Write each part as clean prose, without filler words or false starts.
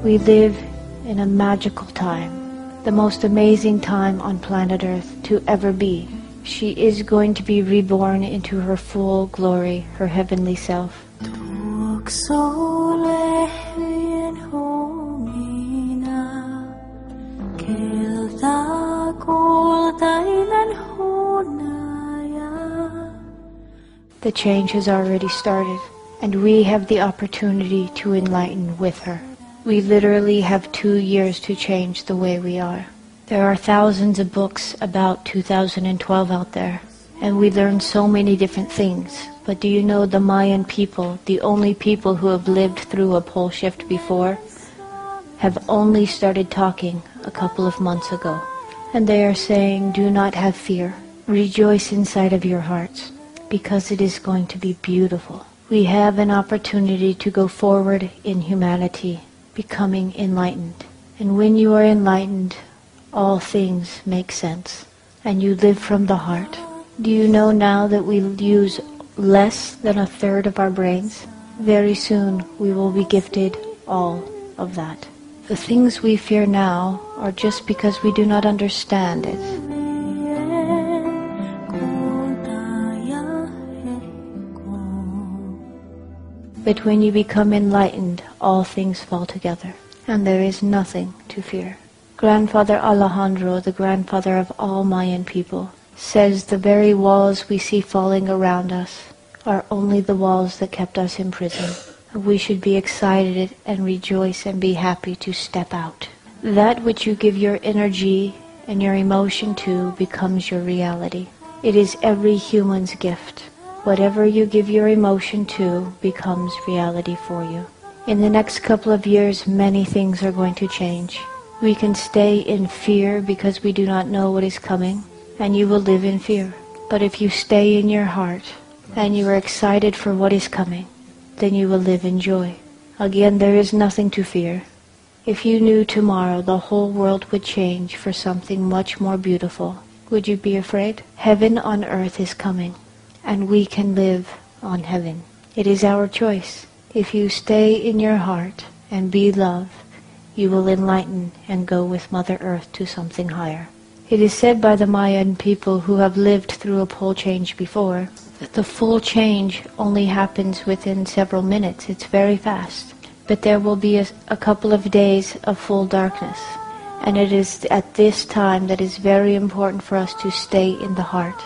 We live in a magical time, the most amazing time on planet Earth to ever be. She is going to be reborn into her full glory, her heavenly self. The change has already started, and we have the opportunity to enlighten with her. We literally have 2 years to change the way we are. There are thousands of books about 2012 out there, and we learn so many different things. But do you know the Mayan people, the only people who have lived through a pole shift before, have only started talking a couple of months ago. And they are saying, do not have fear. Rejoice inside of your hearts, because it is going to be beautiful. We have an opportunity to go forward in humanity, becoming enlightened. And when you are enlightened, all things make sense, and you live from the heart. Do you know now that we use less than a third of our brains? Very soon we will be gifted all of that. The things we fear now are just because we do not understand it. But when you become enlightened, all things fall together, and there is nothing to fear. Grandfather Alejandro, the grandfather of all Mayan people, says the very walls we see falling around us are only the walls that kept us in prison. We should be excited and rejoice and be happy to step out. That which you give your energy and your emotion to becomes your reality. It is every human's gift. Whatever you give your emotion to becomes reality for you. In the next couple of years, many things are going to change. We can stay in fear because we do not know what is coming, and you will live in fear. But if you stay in your heart, and you are excited for what is coming, then you will live in joy. Again, there is nothing to fear. If you knew tomorrow the whole world would change for something much more beautiful, would you be afraid? Heaven on earth is coming, and we can live on heaven. It is our choice. If you stay in your heart and be love, you will enlighten and go with Mother Earth to something higher. It is said by the Mayan people who have lived through a pole change before that the full change only happens within several minutes. It's very fast. But there will be a couple of days of full darkness. And it is at this time that it's very important for us to stay in the heart.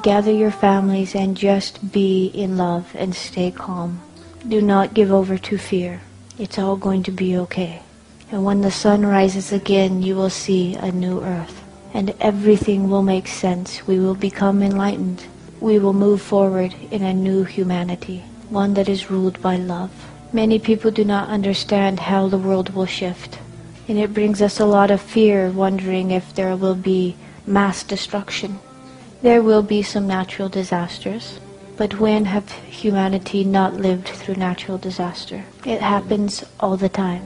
Gather your families and just be in love and stay calm. Do not give over to fear. It's all going to be okay. And when the sun rises again, you will see a new earth. And everything will make sense. We will become enlightened. We will move forward in a new humanity, one that is ruled by love. Many people do not understand how the world will shift. And it brings us a lot of fear, wondering if there will be mass destruction. There will be some natural disasters. But when have humanity not lived through natural disaster? It happens all the time.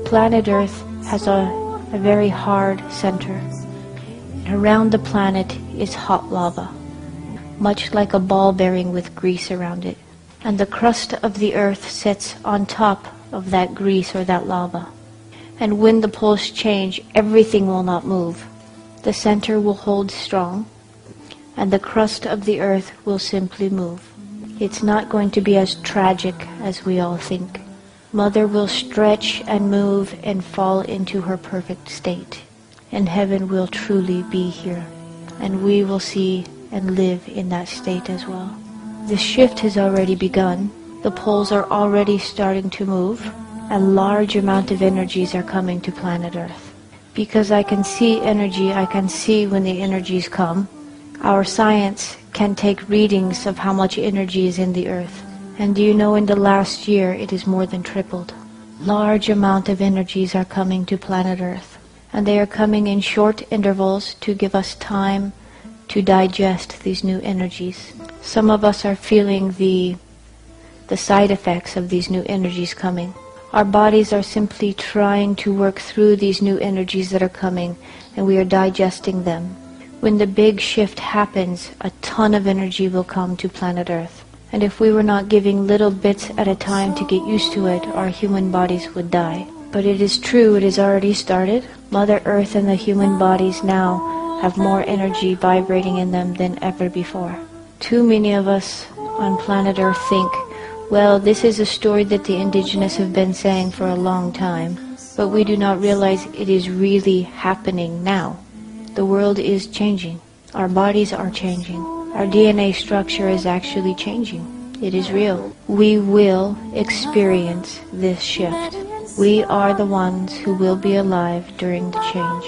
Planet Earth has a very hard center. And around the planet is hot lava, much like a ball bearing with grease around it. And the crust of the Earth sits on top of that grease or that lava. And when the poles change, everything will not move. The center will hold strong, and the crust of the Earth will simply move. It's not going to be as tragic as we all think. Mother will stretch and move and fall into her perfect state. And heaven will truly be here. And we will see and live in that state as well. The shift has already begun. The poles are already starting to move. A large amount of energies are coming to planet Earth. Because I can see energy, I can see when the energies come. Our science can take readings of how much energy is in the Earth. And do you know, in the last year it is more than tripled. Large amount of energies are coming to planet Earth. And they are coming in short intervals to give us time to digest these new energies. Some of us are feeling the side effects of these new energies coming. Our bodies are simply trying to work through these new energies that are coming, and we are digesting them. When the big shift happens, a ton of energy will come to planet Earth. And if we were not giving little bits at a time to get used to it, our human bodies would die. But it is true, it has already started. Mother Earth and the human bodies now have more energy vibrating in them than ever before. Too many of us on planet Earth think, well, this is a story that the indigenous have been saying for a long time. But we do not realize it is really happening now. The world is changing. Our bodies are changing. Our DNA structure is actually changing. It is real. We will experience this shift. We are the ones who will be alive during the change.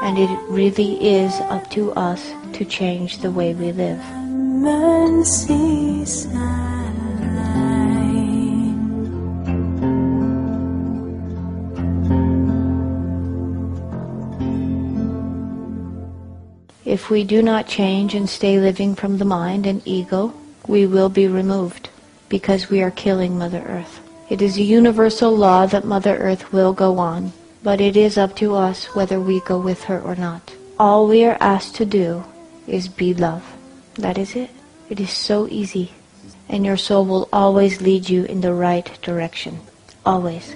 And it really is up to us to change the way we live. If we do not change and stay living from the mind and ego, we will be removed, because we are killing Mother Earth. It is a universal law that Mother Earth will go on, but it is up to us whether we go with her or not. All we are asked to do is be love. That is it. It is so easy. And your soul will always lead you in the right direction. Always.